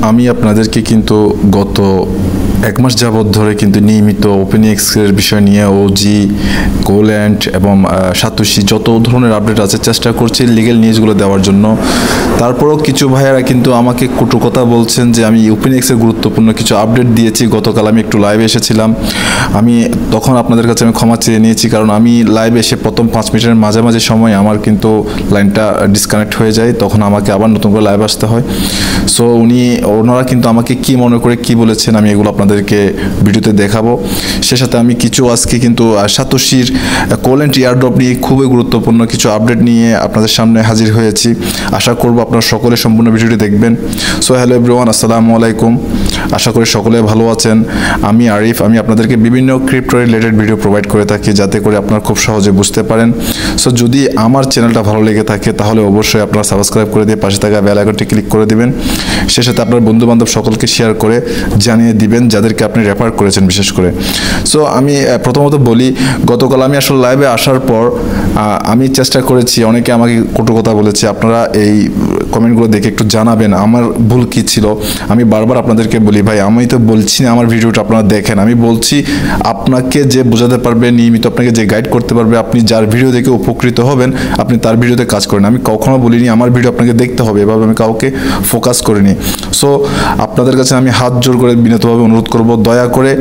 আমি আপনাদেরকে কিন্তু গত এক মাস যাবৎ ধরে কিন্তু নিয়মিত ওপেনএক্সের বিষয় নিয়ে ওজি গোল্যান্ড এবং সাতোশি যত ধরনের আপডেট আছে চেষ্টা করছি লিগ্যাল নিউজগুলো দেওয়ার জন্য। তারপরও কিছু ভাইয়েরা কিন্তু আমাকে কটু কথা বলছেন যে আমি ওপেনএক্সের গুরুত্বপূর্ণ কিছু আপডেট দিয়েছি। গতকাল আমি একটু লাইভে এসেছিলাম, আমি তখন আপনাদের কাছে আমি ক্ষমা চেয়ে নিয়েছি, কারণ আমি লাইভে এসে প্রথম 5 মিনিটের মাঝামাঝি সময় আমার কিন্তু লাইনটা ডিসকানেক্ট হয়ে যায়, তখন আমাকে আবার নতুন করে লাইভ আসতে হয়। সো ওনারা কিন্তু আমাকে কি মনে করে কি বলেছেন আমি এগুলো আপনাদেরকে ভিডিওতে দেখাবো। সে সাথে আমি কিছু আজকে কিন্তু সাতোশির কোল্যান্ড এয়ারড্রপ নিয়ে খুবই গুরুত্বপূর্ণ কিছু আপডেট নিয়ে আপনাদের সামনে হাজির হয়েছি। আশা করব আপনারা সকলে সম্পূর্ণ ভিডিওটি দেখবেন। সো হ্যালো এভরিওয়ান, আসসালামু আলাইকুম। আশা করি সকলে ভালো আছেন। আমি আরিফ, আমি আপনাদেরকে বিভিন্ন ক্রিপ্টো রিলেটেড ভিডিও প্রোভাইড করে থাকি যাতে করে আপনারা খুব সহজে বুঝতে পারেন। সো যদি আমার চ্যানেলটা ভালো লেগে থাকে তাহলে অবশ্যই আপনারা সাবস্ক্রাইব করে দিয়ে পাশে থাকা বেল আইকনটি ক্লিক করে দিবেন। সে সাথে আপনার বন্ধু বান্ধব সকলকে শেয়ার করে জানিয়ে দিবেন যাদেরকে আপনি রেফার করেছেন বিশেষ করে। সো আমি প্রথমত বলি, গতকাল আমি আসলে লাইভে আসার পর আমি চেষ্টা করেছি, অনেকে আমাকে কটু কথা বলেছে, আপনারা এই কমেন্টগুলো দেখে একটু জানাবেন আমার ভুল কী ছিল। আমি বারবার আপনাদেরকে বলি ভাই, আমি তো বলছি না আমার ভিডিওটা আপনারা দেখেন, আমি বলছি আপনাকে যে বোঝাতে পারবে, নিয়মিত আপনাকে যে গাইড করতে পারবে, আপনি যার ভিডিও দেখে উপকৃত হবেন আপনি তার ভিডিওতে কাজ করেন। আমি কখনো বলিনি আমার ভিডিও আপনাকে দেখতে হবে, এভাবে আমি কাউকে ফোকাস করিনি। সো আপনাদের কাছে আমি হাত জোর করে বিনীতভাবে অনুরোধ করব, দয়া করে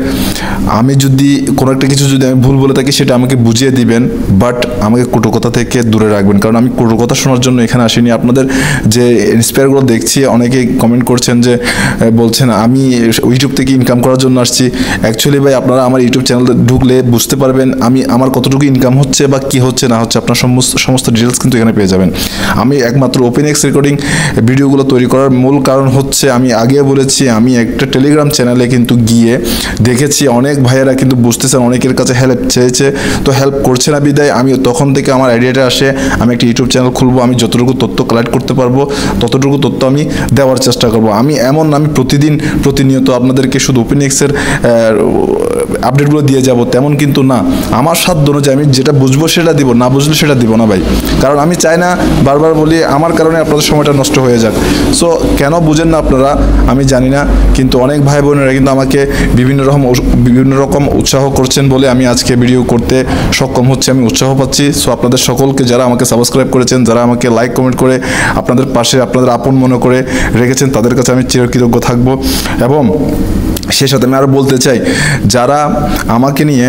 আমি যদি কোনো একটা কিছু যদি আমি ভুল বলে থাকি সেটা আমাকে বুঝিয়ে দিবেন, বাট আমাকে কটু কথা থেকে দূরে রাখবেন, কারণ আমি কটু কথা শোনার জন্য এখানে আসিনি। আপনাদের যে ইন্সপায়ারগুলো দেখছি অনেকেই কমেন্ট করছেন যে বলছেন আমি ইউটিউব থেকে ইনকাম করার জন্য আসছি। অ্যাকচুয়ালি ভাই আপনারা আমার ইউটিউব চ্যানেলে ঢুকলে বুঝতে পারবেন আমার কতটুকু ইনকাম হচ্ছে বা কি হচ্ছে না হচ্ছে, আপনার সমস্ত ডিটেলস কিন্তু এখানে পেয়ে যাবেন। আমি একমাত্র ওপেনএক্স রেকর্ডিং ভিডিওগুলো তৈরি করার মূল কারণ হচ্ছে, আমি আগে বলেছি আমি একটা টেলিগ্রাম চ্যানেলে কিন্তু গিয়ে দেখেছি অনেক ভাইয়েরা কিন্তু বুঝতেছেন, অনেকের কাছে হেল্প চেয়েছে, তো হেল্প করছে না বিদায় আমি তখন থেকে আমার আইডিয়াটা আসে আমি একটা ইউটিউব চ্যানেল খুলবো, আমি যতটুকু তথ্য কালেক্ট করতে পারবো ততটুকু তথ্য আমি দেওয়ার চেষ্টা করব। আমি প্রতিনিয়ত আপনাদেরকে শুধু ওপেনএক্সের আপডেটগুলো দিয়ে যাব তেমন কিন্তু না। আমার সাধ্য অনুযায়ী আমি যেটা বুঝবো সেটা দিব, না বুঝলে সেটা দিব না ভাই, কারণ আমি চাই না বারবার বলি আমার কারণে আপনাদের সময়টা নষ্ট হয়ে যাক। সো কেন বুঝেন না আপনারা আমি জানি না, কিন্তু অনেক ভাই বোনেরা কিন্তু আমাকে বিভিন্ন রকম উৎসাহ করছেন বলে আমি আজকে ভিডিও করতে সক্ষম হচ্ছে, আমি উৎসাহ পাচ্ছি। সো আপনাদের সকলকে যারা আমাকে সাবস্ক্রাইব করেছেন, যারা আমাকে লাইক কমেন্ট করে আপনাদের পাশে আপনাদের আপন মনে করে রেখেছেন, তাদের কাছে আমি চিরকৃতজ্ঞ থাকবো। এবং সেই সাথে আমি আরও বলতে চাই, যারা আমাকে নিয়ে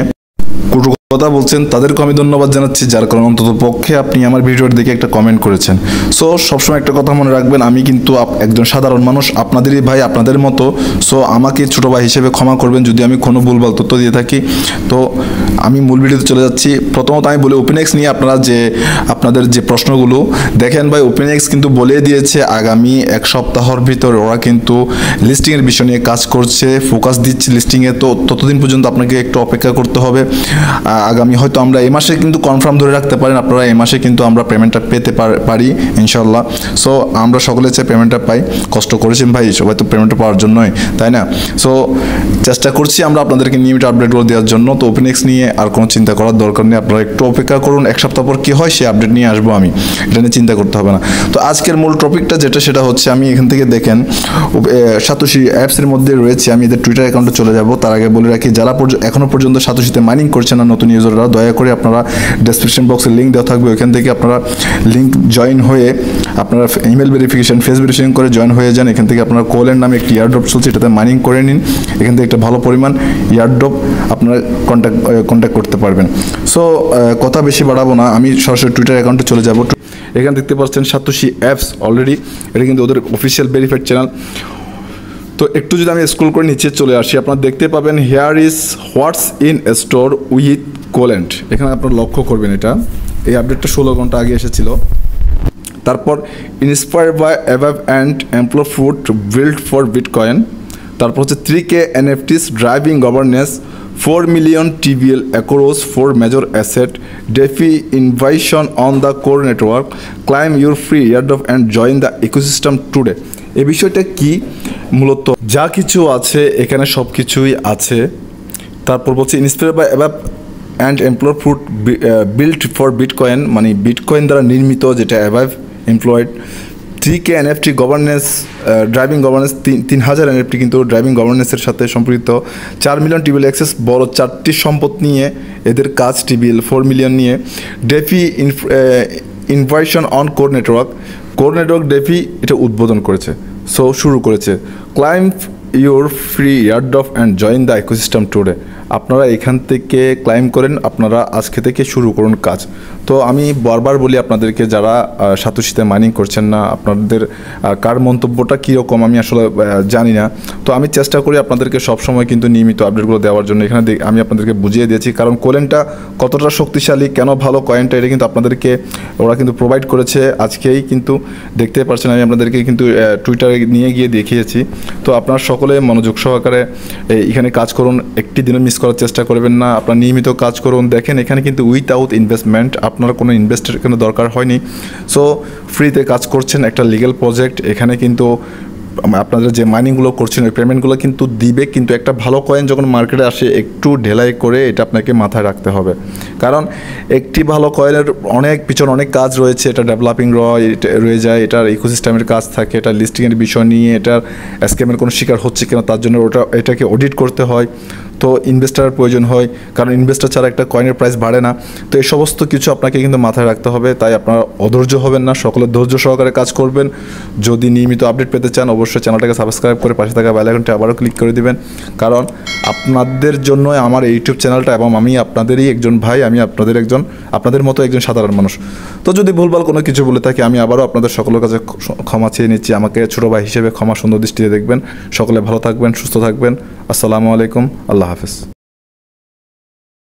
কটু কথা বলছেন তাদেরকে আমি ধন্যবাদ জানাচ্ছি, যার কারণে অন্তত পক্ষে আপনি আমার ভিডিওর দিকে একটা কমেন্ট করেছেন। সো সবসময় একটা কথা মনে রাখবেন, আমি কিন্তু একজন সাধারণ মানুষ, আপনাদেরই ভাই, আপনাদের মতো। সো আমাকে ছোটো ভাই হিসেবে ক্ষমা করবেন যদি আমি কোনো ভুলভাল তথ্য দিয়ে থাকি। তো আমি মূল ভিডিওতে চলে যাচ্ছি। প্রথমত আমি বলি ওপেনএক্স নিয়ে আপনাদের যে প্রশ্নগুলো দেখেন ভাই, ওপেনএক্স কিন্তু বলে দিয়েছে আগামী 1 সপ্তাহের ভিতরে ওরা কিন্তু লিস্টিংয়ের বিষয় নিয়ে কাজ করছে, ফোকাস দিচ্ছে লিস্টিংয়ে। তো ততদিন পর্যন্ত আপনাকে একটু অপেক্ষা করতে হবে। আগামী হয়তো আমরা এই মাসে কিন্তু কনফার্ম ধরে রাখতে পারেন আপনারা, এই মাসে কিন্তু আমরা পেমেন্টটা পেতে পারি ইনশাল্লাহ। সো আমরা সকলে চাই পেমেন্টটা পাই, কষ্ট করেছেন ভাই সবাই তো পেমেন্টটা পাওয়ার জন্যই, তাই না? সো চেষ্টা করছি আমরা আপনাদেরকে নিয়মিত আপডেটগুলো দেওয়ার জন্য। তো ওপেনএক্স নিয়ে আর কোনো চিন্তা করার দরকার নেই, আপনারা একটু অপেক্ষা করুন, 1 সপ্তাহ পর কী হয় সেই আপডেট নিয়ে আসবো আমি, এটা নিয়ে চিন্তা করতে হবে না। তো আজকের মূল টপিকটা সেটা হচ্ছে, আমি এখান থেকে দেখেন সাতোশি অ্যাপসের মধ্যে রয়েছে, আমি এদের টুইটার অ্যাকাউন্টে চলে যাব। তার আগে বলে রাখি, যারা এখনও পর্যন্ত সাতোশিতে মাইনিং করছে না নতুন ইউজাররা, দয়া করে আপনারা ডেসক্রিপশন বক্সে লিঙ্ক দেওয়া থাকবে, ওইখান থেকে আপনারা লিঙ্ক জয়েন হয়ে আপনারা ইমেল ভেরিফিকেশন ফেস ভেরিফিকেশন করে জয়েন হয়ে যান। এখান থেকে আপনারা কোল্যান্ড নামে একটি এয়ারড্রপ চলছে, এটাতে মাইনিং করে নিন। এখান থেকে একটা ভালো পরিমাণ এয়ারড্রপ আপনারা কন্ট্যাক্ট করতে পারবেন। সো কথা বেশি বাড়াবো না, আমি সরাসরি টুইটার অ্যাকাউন্টে চলে যাব। এখানে দেখতে পাচ্ছেন সাতোশি অ্যাপস অলরেডি, এটা কিন্তু ওদের অফিসিয়াল ভেরিফাইড চ্যানেল। তো একটু যদি আমি স্ক্রল করে নিচে চলে আসি, আপনারা দেখতে পাবেন here is what's in store with Coland. এখানে আপনারা লক্ষ্য করবেন এই আপডেটটা 16 ঘন্টা আগে এসেছিল। তারপর inspired by Aave and employ food build for Bitcoin. তারপর হচ্ছে 3K NFTs driving governance, 4 million TVL across 4 major asset, DeFi innovation on the core network, claim your free airdrop and join the ecosystem today। এই বিষয়টা কি? মূলত যা কিছু আছে এখানে সব কিছুই আছে। তারপর বলছে inspired by Aave and employed food build for Bitcoin, মানে বিটকয়েন দ্বারা নির্মিত, যেটা Aave employed. 3K NFT governance, driving governance 3000 NFT কিন্তু ড্রাইভিং গভর্নেন্সের সাথে সম্পৃক্ত। 4 মিলিয়ন টিবিএল অ্যাক্সেস, বড় 4টি সম্পদ নিয়ে এদের কাজ, টিবিএল 4 মিলিয়ন নিয়ে। DeFi innovation on core network, DeFi এটা উদ্বোধন করেছে, সো শুরু করেছে। Claim your free airdrop and join the ecosystem today. আপনারা এখান থেকে ক্লাইম্ব করেন, আপনারা আজকে থেকে শুরু করুন কাজ। তো আমি বারবার বলি আপনাদেরকে, যারা সাতোশিতে মাইনিং করছেন না, আপনাদের কার মন্তব্যটা কীরকম আমি আসলে জানি না। তো আমি চেষ্টা করি আপনাদেরকে সবসময় কিন্তু নিয়মিত আপডেটগুলো দেওয়ার জন্য। এখানে আমি আপনাদেরকে বুঝিয়ে দিয়েছি, কারণ কোলেনটা কতটা শক্তিশালী, কেন ভালো কয়েনটা, এটা কিন্তু আপনাদেরকে ওরা কিন্তু প্রোভাইড করেছে। আজকেই কিন্তু দেখতে পাচ্ছেন, আমি আপনাদেরকে কিন্তু টুইটারে নিয়ে গিয়ে দেখিয়েছি। তো আপনারা সকলে মনোযোগ সহকারে এখানে কাজ করুন, একটি দিনও মিস করার চেষ্টা করবেন না। আপনারা নিয়মিত কাজ করুন। দেখেন এখানে কিন্তু উইথআউট ইনভেস্টমেন্ট, আপনার কোনো ইনভেস্টের কোনো দরকার হয়নি। সো ফ্রিতে কাজ করছেন, একটা লিগ্যাল প্রজেক্ট। এখানে কিন্তু আপনাদের যে মাইনিংগুলো করছেন ওই পেমেন্টগুলো কিন্তু দিবে, কিন্তু একটা ভালো কয়েন যখন মার্কেটে আসে একটু ঢেলাই করে এটা আপনাকে মাথায় রাখতে হবে। কারণ একটি ভালো কয়েনের পিছনে অনেক কাজ রয়েছে, এটা ডেভেলপিং রয়ে যায়, এটার ইকোসিস্টেমের কাজ থাকে, এটা লিস্টিংয়ের বিষয় নিয়ে, এটার স্ক্যামের কোনো শিকার হচ্ছে কিনা তার জন্য এটাকে অডিট করতে হয়। তো ইনভেস্টারের প্রয়োজন হয়, কারণ ইনভেস্টার ছাড়া একটা কয়েনের প্রাইস বাড়ে না। তো এই সমস্ত কিছু আপনাকে কিন্তু মাথায় রাখতে হবে। তাই আপনারা অধৈর্য হবেন না, সকলে ধৈর্য সহকারে কাজ করবেন। যদি নিয়মিত আপডেট পেতে চান অবশ্যই চ্যানেলটাকে সাবস্ক্রাইব করে পাশে থাকা বেল আইকনটি আবারও ক্লিক করে দিবেন, কারণ আপনাদের জন্য আমার ইউটিউব চ্যানেলটা, এবং আমি আপনাদেরই একজন ভাই, আমি আপনাদের মতো একজন সাধারণ মানুষ। তো যদি ভুলভাল কোনো কিছু বলে থাকি আমি আবারও আপনাদের সকলের কাছে ক্ষমা চেয়ে নিচ্ছি। আমাকে ছোটো ভাই হিসেবে ক্ষমা সুন্দর দৃষ্টিতে দেখবেন। সকলে ভালো থাকবেন, সুস্থ থাকবেন। আসসালামু আলাইকুম, আল্লাহ হাফেজ।